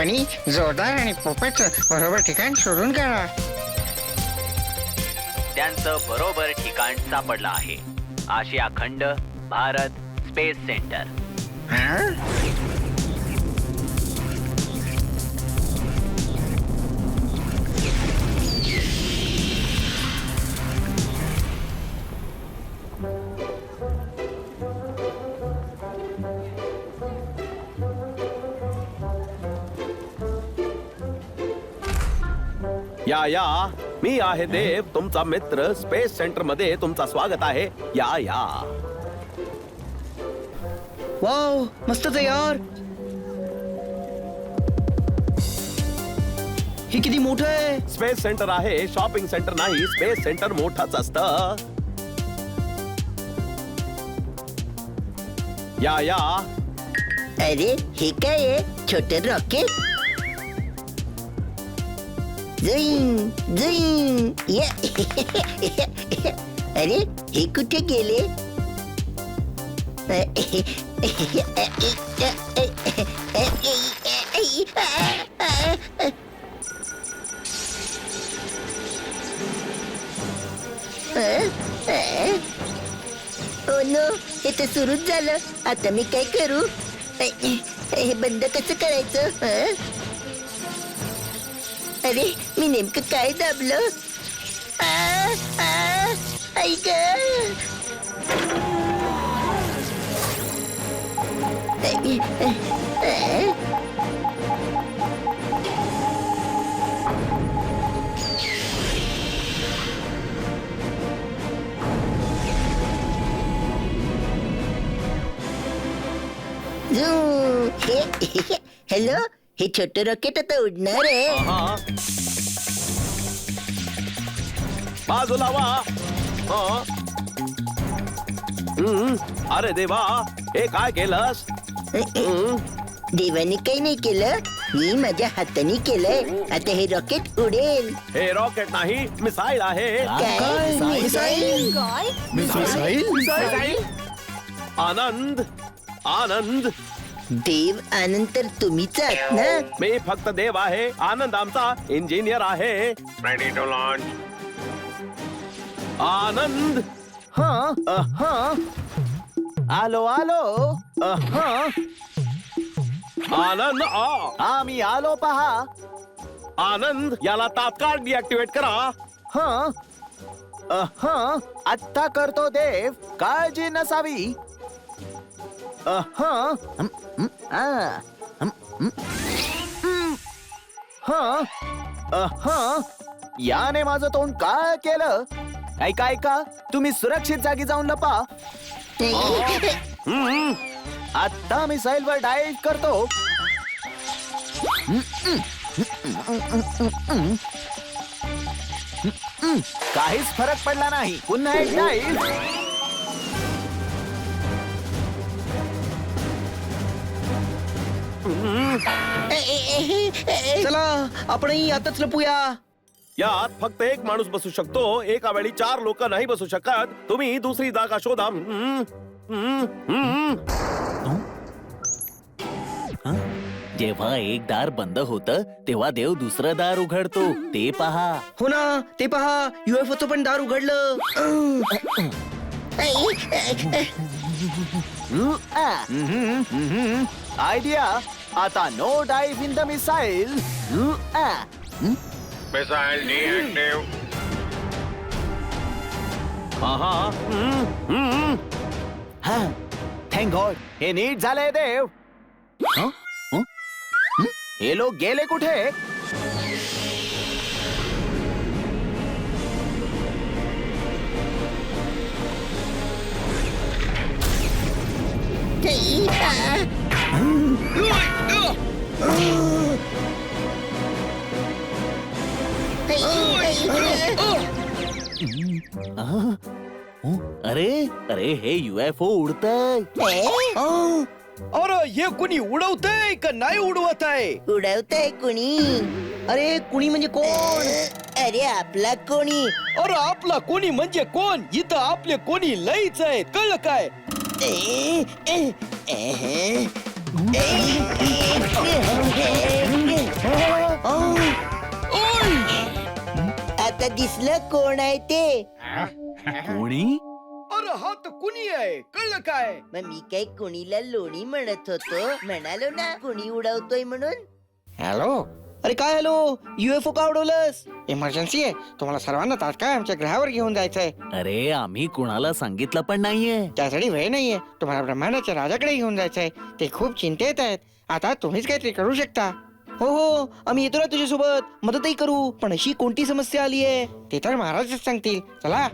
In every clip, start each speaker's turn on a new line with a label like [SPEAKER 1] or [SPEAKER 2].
[SPEAKER 1] बनी जोरदार आणि पोपट बरोबर ठिकाण शोधून काढा.
[SPEAKER 2] त्यांचं बरोबर ठिकाण सापडलं आहे. आशिया खंड, भारत, स्पेस सेंटर.
[SPEAKER 1] हा?
[SPEAKER 3] या मी आहे देव, तुमचा मित्र. स्पेस सेंटर मध्ये तुमचं स्वागत आहे. या
[SPEAKER 4] वाव, मस्तच आहे यार. हे किती मोठं आहे.
[SPEAKER 3] स्पेस सेंटर आहे, शॉपिंग सेंटर नाही. स्पेस सेंटर मोठंच असतं. या
[SPEAKER 5] अरे हे काय आहे? छोटे रॉकेट. जुईंग जुईंग या. अरे हे कुठे गेले? ओ नो, हे तर सुरूच झालं. आता मी काय करू? हे बंद कसं करायचं? अरे मी नेमकं काय दाबलं? ऐक. हॅलो, हे छोटं रॉकेट आता उडणार आहे.
[SPEAKER 3] बाजूला वा. अरे देवा, हे काय केलंस?
[SPEAKER 5] देवाने काही नाही केलं, मी माझ्या हाताने केलंय. आता हे रॉकेट उडेल.
[SPEAKER 3] हे रॉकेट नाही, मिसाईल आहे.
[SPEAKER 5] काय? मिसाईल?
[SPEAKER 3] आनंद आनंद.
[SPEAKER 5] देव आनंद तर तुम्हीच आहात ना.
[SPEAKER 3] मी फक्त देव आहे. आनंद आमचा इंजिनियर आहे. Ready to launch. आनंद.
[SPEAKER 4] आलो
[SPEAKER 3] आनंद
[SPEAKER 4] आम्ही आलो पहा.
[SPEAKER 3] आनंद, याला तात्काळ डिऍक्टिव्हेट करा.
[SPEAKER 4] आत्ता करतो देव, काळजी नसावी. याने माझं तोंड काय केलं? ऐका, तुम्ही सुरक्षित जागी जाऊन लपा. आता मिसाईल वर डाईव्ह करतो. काहीच फरक पडला नाही. पुन्हा एक डाईव्ह. चला आपणही आताच लपूया.
[SPEAKER 3] यात फक्त एक माणूस बसू शकतो. एका वेळी 4 लोक नाही बसू शकत. तुम्ही दुसरी जागा शोधा.
[SPEAKER 6] जेव्हा एक दार बंद होतं तेव्हा देव दुसरं दार उघडतो. ते पहा.
[SPEAKER 4] हो ना, ते पहा, UFOचं पण दार उघडलं. आयडिया. आता no dive in the missile.
[SPEAKER 3] Missile deactive.
[SPEAKER 4] Thank God, हे नीट झालंय देव. हे लोक गेले कुठे?
[SPEAKER 6] अरे हे UFO उडतंय.
[SPEAKER 4] अरे हे कुणी उडवतंय का नाही उडवत आहे?
[SPEAKER 5] उडवतंय कुणी?
[SPEAKER 4] अरे कुणी म्हणजे कोण?
[SPEAKER 5] अरे आपला कोणी.
[SPEAKER 4] अरे आपला कोणी म्हणजे कोण? इथं आपले कोणी लईच आहे, कळलं काय?
[SPEAKER 5] आता दिसलं कोण आहे ते.
[SPEAKER 6] कोणी?
[SPEAKER 4] अरे हा तर कुणी आहे कळलं काय?
[SPEAKER 5] मग मी काय कुणीला लोणी म्हणत होतो, म्हणालो ना कुणी उडवतोय म्हणून.
[SPEAKER 1] हॅलो,
[SPEAKER 4] अरे काय हॅलो, युएफओ का उडवलंस?
[SPEAKER 1] इमर्जन्सी आहे. तुम्हाला सर्वांना तात्काळ आमच्या ग्रहावर घेऊन जायचंय.
[SPEAKER 6] अरे आम्ही कुणाला सांगितलं पण नाहीये.
[SPEAKER 1] त्यासाठी वेळ नाहीये. तुम्हाला ब्रह्मांडाच्या राजाकडे घेऊन जायचंय. ते खूप चिंतेत आहेत. आता तुम्हीच काहीतरी करू शकता.
[SPEAKER 4] हो हो, आम्ही येतो ना तुझ्यासोबत, मदतही करू. पण अशी कोणती समस्या आली आहे?
[SPEAKER 1] ते तर महाराजच सांगतील. चला.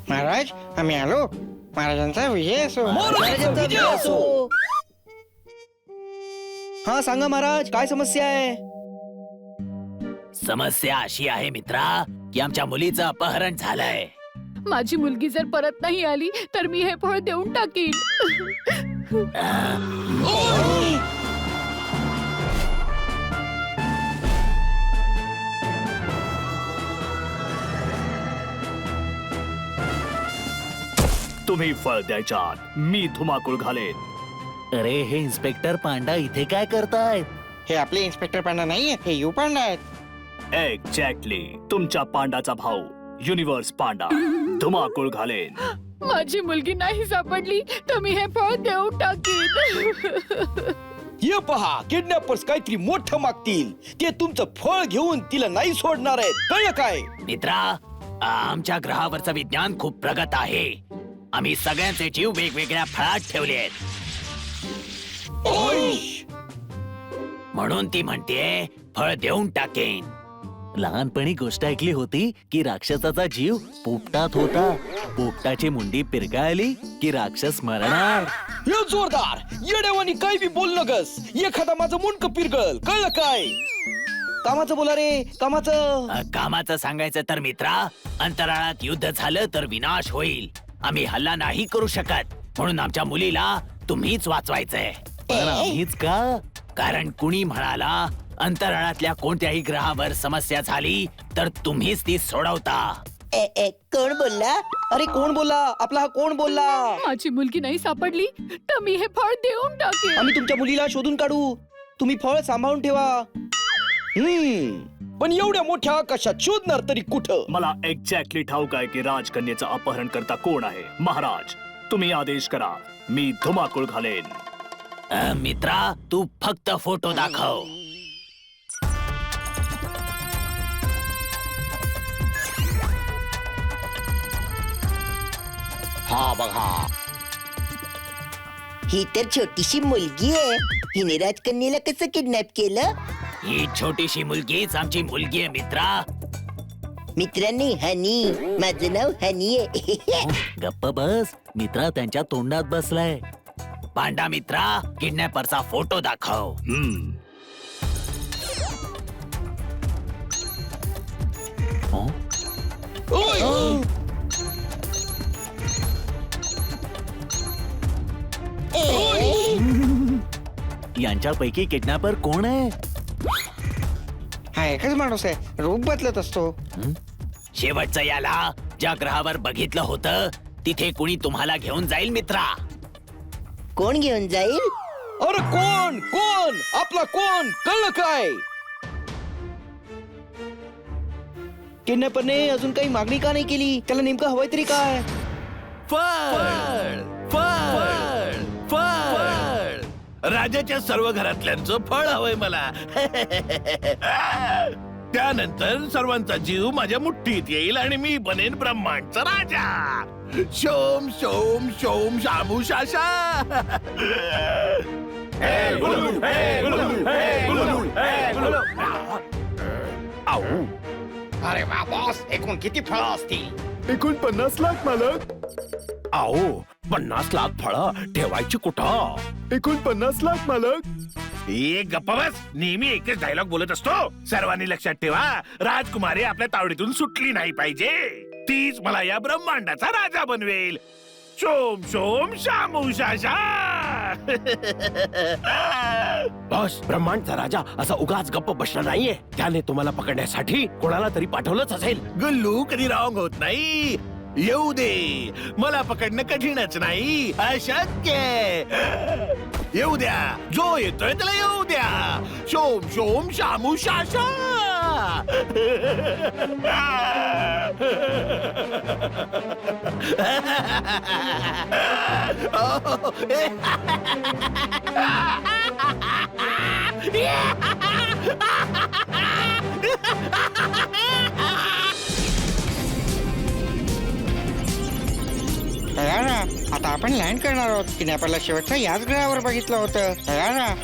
[SPEAKER 1] महाराज, आम्ही आलो. महाराजांचा विजय असो.
[SPEAKER 4] महाराजांचा विजय असो. हा सांगा महाराज, काय समस्या आहे?
[SPEAKER 6] समस्या अशी आहे मित्रा की आमच्या मुलीचं अपहरण झालंय.
[SPEAKER 7] माझी मुलगी जर परत नाही आली तर मी हे फळ देऊन टाकीन.
[SPEAKER 8] तुम्ही फळ द्यायच्यात मी धुमाकूळ घालेन.
[SPEAKER 6] अरे हे इन्स्पेक्टर पांडा इथे काय करतायत?
[SPEAKER 1] हे आपले इन्स्पेक्टर पांडा नाहीये, हे यू पांडा आहेत.
[SPEAKER 8] एक्झॅक्टली, तुमच्या पांडाचा भाऊ युनिव्हर्स पांडा धुमाकूळ घालेन.
[SPEAKER 7] माझी मुलगी नाही सापडली तर मी हे फळ देऊन टाकीन.
[SPEAKER 4] ये पहा, किडनॅपर्स काहीतरी मोठं मागतील. ते तुमचं फळ घेऊन तिला नाही सोडणार आहेत, कळलं काय?
[SPEAKER 6] मित्रा, आमच्या ग्रहावरचं विज्ञान खूप प्रगत आहे. आम्ही सगळ्यांचे जीव वेगवेगळ्या फळात ठेवले आहेत. म्हणून ती म्हणते फळ देऊन टाकेन. लहानपणी गोष्ट ऐकली होती की राक्षसाचा जीव पोपटात होता. पोपटाची मुंडी पिरगाळली की राक्षस मरणार.
[SPEAKER 4] हे जोरदार, येड्यावानी काही बी बोल नगस. एखादा माझं मुंडक पिरगळ, कळलं काय? कामाचं बोला रे, कामाचं.
[SPEAKER 6] कामाचं सांगायचं तर मित्रा, अंतराळात युद्ध झालं तर विनाश होईल. आम्ही हल्ला नाही करू शकत, म्हणून आमच्या मुलीला तुम्हीच वाचवायचंय. पण आम्हीच का? कारण कुणी म्हणाला अंतराळातल्या कोणत्याही ग्रहावर समस्या झाली तर तुम्हीच ती सोडवता.
[SPEAKER 5] कोण बोलला?
[SPEAKER 4] अरे कोण बोलला? आपला हा कोण बोलला?
[SPEAKER 7] माझी मुलगी नाही सापडली तर मी हे फळ देऊन टाकेन.
[SPEAKER 4] आम्ही तुमच्या मुलीला शोधून काढू. तुम्ही फळ सांभाळून ठेवा. पण एवढ्या मोठ्या आकाशात शोधणार तरी कुठं?
[SPEAKER 8] मला एक्झॅक्टली ठाऊक आहे की राजकन्येचा अपहरण करता कोण आहे. महाराज, तुम्ही आदेश करा, मी धुमाकूळ घालेन.
[SPEAKER 6] मित्रा, तू फक्त फोटो दाखव.
[SPEAKER 3] हा बघा,
[SPEAKER 5] ही तर छोटीशी मुलगी आहे. हिने राजकन्येला कसं किडनॅप केलं?
[SPEAKER 6] ही छोटीशी मुलगीच आमची मुलगी आहे मित्रा.
[SPEAKER 5] मित्रांनी, हनी, माझं नाव हनी आहे.
[SPEAKER 6] गप्प बस. मित्रा त्यांच्या तोंडात बसलाय. पांडा मित्रा, किडनॅपरचा फोटो दाखव. यांच्यापैकी किडनॅपर कोण आहे?
[SPEAKER 1] हा एकच माणूस आहे. रूप बदलत असतो.
[SPEAKER 6] शेवटचं याला ज्या ग्रहावर बघितलं होतं तिथे कुणी तुम्हाला घेऊन जाईल मित्रा.
[SPEAKER 5] कोण घेऊन जाईल?
[SPEAKER 4] अरे कोण कोण? आपला कोण? कळलं काय? किडनॅपरने अजून काही मागणी का नाही केली? त्याला नेमकं हवंय तरी काय?
[SPEAKER 3] फळ फळ फळ. राजाच्या सर्व घरातल्यांचं फळ हवंय मला. त्यानंतर सर्वांचा जीव माझ्या मुठ्ठीत येईल आणि मी बनेन ब्रह्मांडचा राजा. शोम शोम शोम शामू शाशा.
[SPEAKER 1] आऊ. अरे वा बॉस, एकूण किती फळं असतील?
[SPEAKER 8] 49 लाख मालक.
[SPEAKER 3] आओ, 50 लाख फळं ठेवायची कुठं?
[SPEAKER 8] 49 लाख मालक.
[SPEAKER 3] एक गप्पा बस. नेहमी एकच डायलॉग बोलत असतो. सर्वांनी लक्षात ठेवा, राजकुमारी आपल्या तावडीतून सुटली नाही पाहिजे. तीच मला या ब्रह्मांडाचा राजा बनवेल. शोम शोम शामू शाशा.
[SPEAKER 9] बॉस, ब्रह्मांडचा राजा असा उगाच गप्प बसला नाहीये. त्याने तुम्हाला पकडण्यासाठी कोणाला तरी पाठवलंच असेल.
[SPEAKER 3] गुल्लू कधी रॉंग होत नाही. येऊ दे, मला पकडणं कठीणच नाही, अशक्य. येऊ द्या, जो येतोय त्याला येऊ द्या. शोम शोम शामू शाशा.
[SPEAKER 1] तयार राहा. आता आपण लँड करणार आहोत. किडनॅपरला शेवटचं याच ग्रहावर बघितलं होतं. तयार राहा.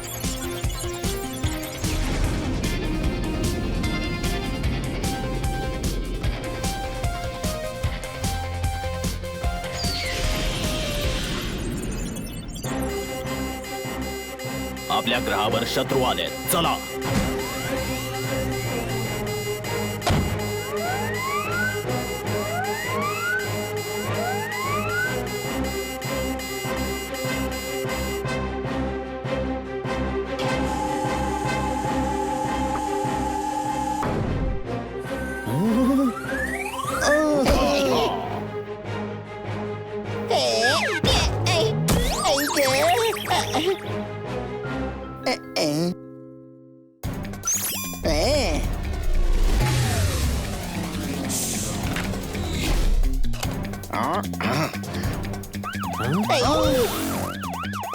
[SPEAKER 6] आपल्या ग्रहावर शत्रू आले. चला.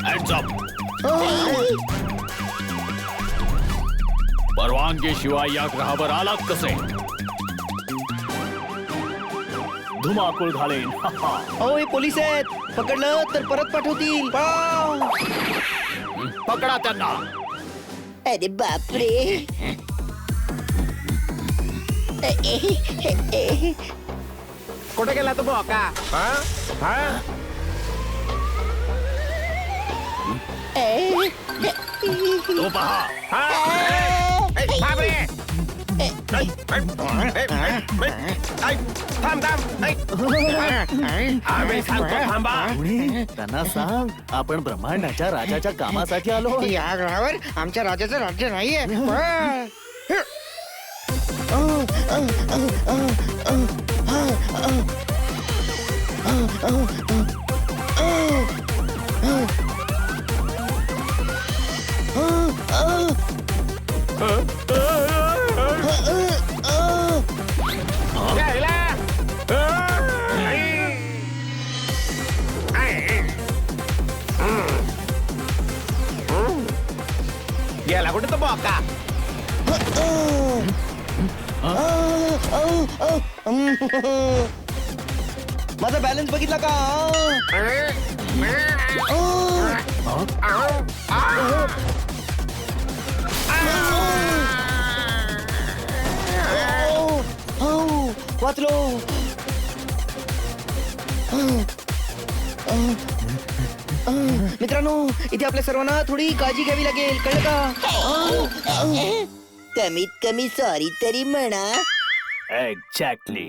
[SPEAKER 6] Hands up. परवानगी शिवाय या ग्रहावर आलात कसे?
[SPEAKER 8] धुमाकूळ घालेन.
[SPEAKER 4] अहो, हे पोलीस आहेत. पकडलं तर परत पाठवतील. पळा.
[SPEAKER 6] पकडा त्यांना.
[SPEAKER 5] अरे बापरे.
[SPEAKER 9] कुठे गेला तू बोका?
[SPEAKER 6] तो पहा.
[SPEAKER 8] त्यांना सांग, आपण ब्रह्मांडाच्या राजाच्या कामासाठी आलो.
[SPEAKER 1] या ग्रहावर आमच्या राजाचं राज्य नाहीये. पळ.
[SPEAKER 9] गेला कुठे तो बोका?
[SPEAKER 4] माझा बॅलन्स बघितला का? वाचलो. मित्रांनो, इथे आपल्या सर्वांना थोडी काळजी घ्यावी लागेल. कळलं का?
[SPEAKER 5] कमीत कमी सॉरी तरी म्हणा.
[SPEAKER 8] एक्झॅक्टली.